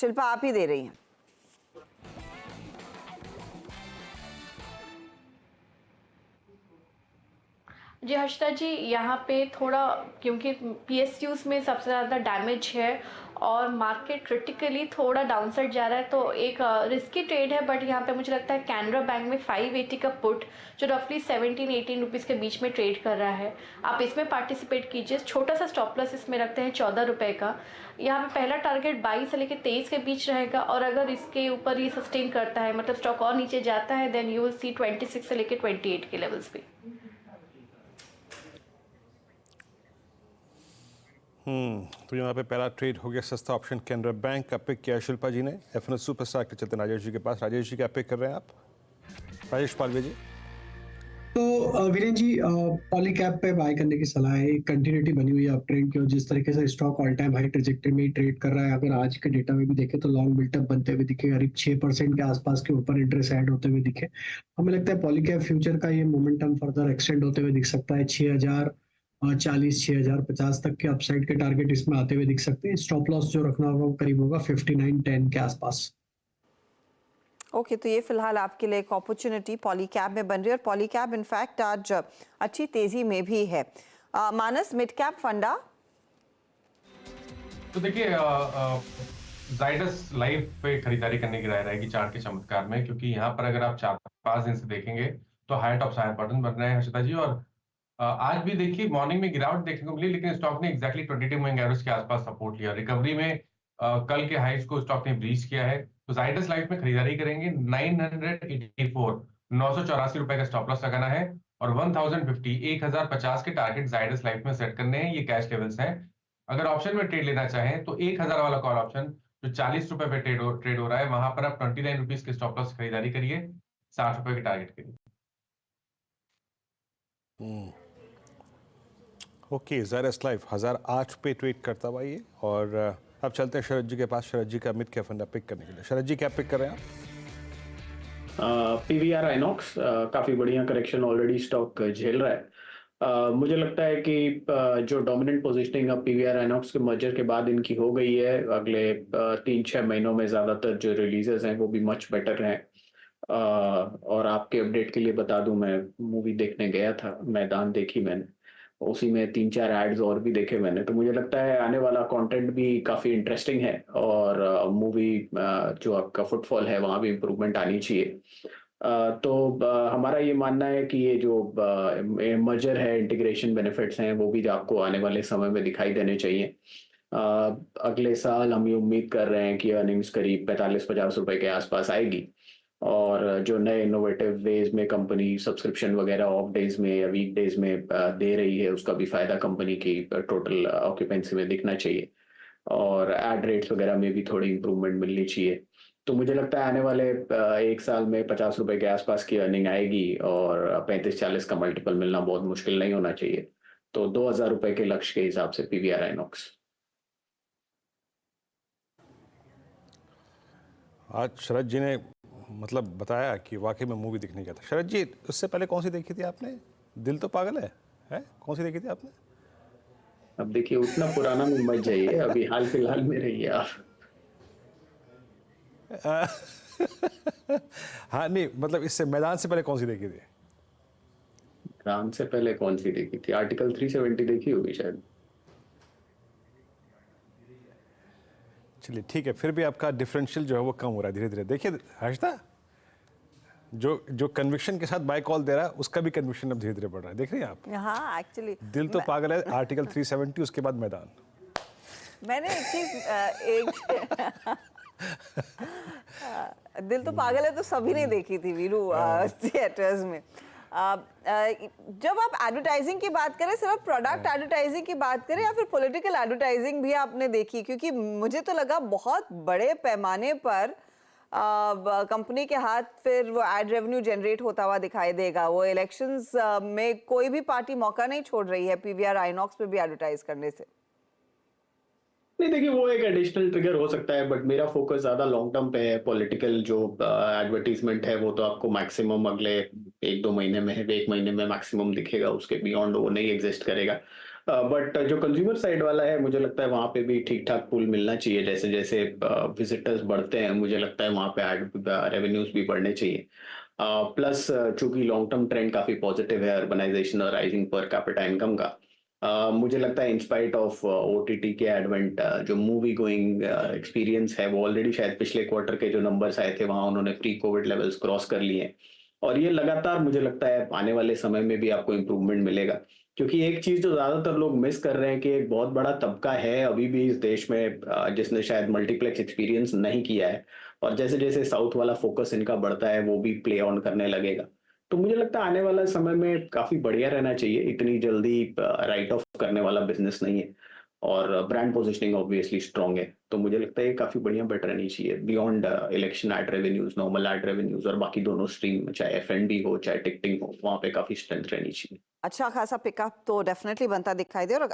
शिल्पा आप ही दे रही हैं। जी हर्षिता जी, यहाँ पे थोड़ा क्योंकि पीएसयूज में सबसे ज़्यादा डैमेज है और मार्केट क्रिटिकली थोड़ा डाउनसाइड जा रहा है, तो एक रिस्की ट्रेड है। बट यहाँ पे मुझे लगता है कैनरा बैंक में 580 का पुट जो रफली 17-18 रुपीज़ के बीच में ट्रेड कर रहा है, आप इसमें पार्टिसिपेट कीजिए। छोटा सा स्टॉप लॉस इसमें रखते हैं 14 रुपये का। यहाँ पे पहला टारगेट 22 से लेकर 23 के बीच रहेगा, और अगर इसके ऊपर ये सस्टेन करता है, मतलब स्टॉक और नीचे जाता है, देन यू विल सी 26 से लेकर 28 के लेवल्स भी। तो यहाँ पे पहला ट्रेड हो गया सस्ता ऑप्शन कैनरा बैंक का पिक किया शिल्पा जी ने। एफएनएस सुपरस्टार के चलते राजेश जी के पास। राजेश जी क्या पिक कर रहे हैं आप? राजेश पालवे जी। तो वीरेन जी, पॉलीकैप पे बाय करने की सलाह है। एक कंटिन्यूटी बनी हुई है अप ट्रेंड की, और जिस तरीके से stock all time high trajectory में ट्रेड कर रहा है, अगर आज के डेटा में भी देखें तो लॉन्ग बिल्टअप बनते हुए दिखे, करीब 6% के आसपास के ऊपर इंटरेस्ट ऐड होते हुए दिखे। हमें लगता है पॉलीकैप फ्यूचर का ये मोमेंटम फर्दर एक्सटेंड होते हुए दिख सकता है। 6040 6050 तक के अपसाइड के टारगेट इसमें आते हुए दिख सकते हैं। स्टॉप लॉस जो रखना होगा वो करीब होगा 5910 के आसपास। ओके, तो ये फिलहाल आपके लिए एक अपॉर्चुनिटी पॉलीकैप में बन रही है, और पॉलीकैप इनफैक्ट आज अच्छी तेजी में भी है। मानस, मिड कैप फंडा? तो देखिए, जाइडस लाइफ पे खरीदारी करने की राय रहेगी चार्ट के चमत्कार में, क्योंकि यहाँ पर अगर आप 4-5 दिन से देखेंगे तो हाई टॉप हाई बटन बन रहे हैं हर्षिता जी। और आज भी देखिए मॉर्निंग में गिरावट देखने को मिली, लेकिन स्टॉक ने एक्जैक्टली 22 मूविंग एवरेज के आसपास सपोर्ट लिया। रिकवरी में कल के हाइस को स्टॉक ने ब्रीच किया है। तो जाइडस लाइफ में खरीदारी करेंगे 984 रुपए का स्टॉप लॉस लगाना है, और 1050 के टारगेट जाइडस लाइफ में सेट करने हैं। ये कैश लेवल्स हैं। अगर ऑप्शन में ट्रेड लेना चाहें तो 1000 वाला कॉल ऑप्शन जो 40 रुपए पे ट्रेड हो रहा है, वहां पर आप 29 रुपीज के स्टॉप लॉस खरीदारी करिए 60 रुपए के टारगेट के लिए। ओके, जाइडस लाइफ 1008 पे ट्रेड करता हुआ ये। और अब चलते हैं शरद जी के पास। शरद जी का मिड कैप फंडा पिक करने के लिए। शरद जी क्या पिक कर रहे हैं आप? पीवीआर आइनॉक्स काफी बढ़िया करेक्शन ऑलरेडी स्टॉक झेल रहा है। मुझे लगता है कि जो डोमिनेंट पोजीशनिंग अब पीवीआर आइनॉक्स के मर्जर के बाद इनकी हो गई है, अगले 3-6 महीनों में ज्यादातर जो रिलीजेस हैं वो भी मच बेटर हैं। और आपके अपडेट के लिए बता दूं, मैं मूवी देखने गया था, मैदान देखी मैंने, उसी में 3-4 एड्स और भी देखे मैंने। तो मुझे लगता है आने वाला कंटेंट भी काफी इंटरेस्टिंग है, और मूवी जो आपका फुटफॉल है वहां भी इम्प्रूवमेंट आनी चाहिए। तो हमारा ये मानना है कि ये जो मर्जर है, इंटीग्रेशन बेनिफिट्स हैं, वो भी आपको आने वाले समय में दिखाई देने चाहिए। अगले साल हम ये उम्मीद कर रहे हैं कि अर्निंग्स करीब 45-50 रुपए के आसपास आएगी, और जो नए इनोवेटिव वेज में कंपनी सब्सक्रिप्शन वगैरह ऑफ डेज में या वीक डेज में दे रही है, उसका भी फायदा कंपनी की टोटल ऑक्यूपेंसी में दिखना चाहिए, और एड रेट्स वगैरह में भी थोड़ी इंप्रूवमेंट मिलनी चाहिए। तो मुझे लगता है आने वाले 1 साल में 50 रुपए के आसपास की अर्निंग आएगी, और 35-40 का मल्टीपल मिलना बहुत मुश्किल नहीं होना चाहिए। तो 2000 रुपए के लक्ष्य के हिसाब से पीवीआर आइनॉक्स। आज शरद जी ने मतलब बताया कि वाकई में मूवी देखने गया था। शरद जी, उससे पहले कौन सी देखी थी आपने? दिल तो पागल है? कौन सी देखी थी आपने? अब देखिए, उतना पुराना में मत जाइए, अभी हाल फिलहाल में रहिए आप। हाँ नहीं, मतलब इससे मैदान से पहले कौन सी देखी थी? मैदान से पहले कौन सी देखी थी? आर्टिकल 370 देखी होगी शायद। चलिए ठीक है, फिर भी आपका डिफरेंशियल जो है वो कम हो रहा है धीरे धीरे। देखिए हर्षिता, जो कन्विक्शन के साथ बाय कॉल दे रहा है, उसका भी कन्विक्शन अब धीरे धीरे बढ़ रहा है। देख रही हैं आप? हाँ, एक्चुअली दिल तो पागल है, आर्टिकल 370, उसके बाद मैदान। मैंने एक चीज दिल तो पागल है तो सभी ने देखी थी वीरू थिएटर्स में। जब आप एडवर्टाइजिंग की बात करें, सिर्फ प्रोडक्ट एडवर्टाइजिंग की बात करें या फिर पॉलिटिकल एडवर्टाइजिंग भी आपने देखी? क्योंकि मुझे तो लगा बहुत बड़े पैमाने पर कंपनी के हाथ फिर वो एड रेवेन्यू जनरेट होता हुआ दिखाई देगा। वो इलेक्शंस में कोई भी पार्टी मौका नहीं छोड़ रही है पीवीआर आइनॉक्स पे भी एडवर्टाइज करने से। नहीं, देखिए वो एक एडिशनल ट्रिगर हो सकता है, बट मेरा फोकस ज्यादा लॉन्ग टर्म पे है। पॉलिटिकल जो एडवर्टीजमेंट है वो तो आपको मैक्सिमम अगले 1-2 महीने में, 1 महीने में मैक्सिमम दिखेगा, उसके बियॉन्ड वो नहीं एग्जिस्ट करेगा। बट जो कंज्यूमर साइड वाला है मुझे लगता है वहां पे भी ठीक ठाक पूल मिलना चाहिए। जैसे जैसे विजिटर्स बढ़ते हैं मुझे लगता है वहां पे एड रेवेन्यूज भी बढ़ने चाहिए। प्लस चूंकि लॉन्ग टर्म ट्रेंड काफी पॉजिटिव है अर्बनाइजेशन और राइजिंग पर कैपिटा इनकम का, मुझे लगता है इंस्पाइट ऑफ ओटीटी के एडवेंट जो मूवी गोइंग एक्सपीरियंस है वो ऑलरेडी शायद पिछले क्वार्टर के जो नंबर्स आए थे वहां उन्होंने प्री कोविड लेवल्स क्रॉस कर लिए हैं। और ये लगातार मुझे लगता है आने वाले समय में भी आपको इम्प्रूवमेंट मिलेगा। क्योंकि एक चीज जो ज्यादातर लोग मिस कर रहे हैं कि एक बहुत बड़ा तबका है अभी भी इस देश में जिसने शायद मल्टीप्लेक्स एक्सपीरियंस नहीं किया है, और जैसे जैसे साउथ वाला फोकस इनका बढ़ता है वो भी प्ले ऑन करने लगेगा। तो मुझे लगता है आने वाला समय में काफी बढ़िया रहना चाहिए, इतनी जल्दी राइट ऑफ करने वाला बिजनेस नहीं है, और ब्रांड पोजिशनिंग ऑब्वियसली स्ट्रांग है। तो मुझे लगता है ये काफी बढ़िया बेट रहनी चाहिए beyond election ad revenues, normal ad revenues, और बाकी दोनों स्ट्रीम चाहे एफएनडी हो चाहे टिकटिंग हो वहां पे काफी स्ट्रेंथ रहनी चाहिए। अच्छा खासा पिकअप तो डेफिनेटली बनता दिखाई दे। और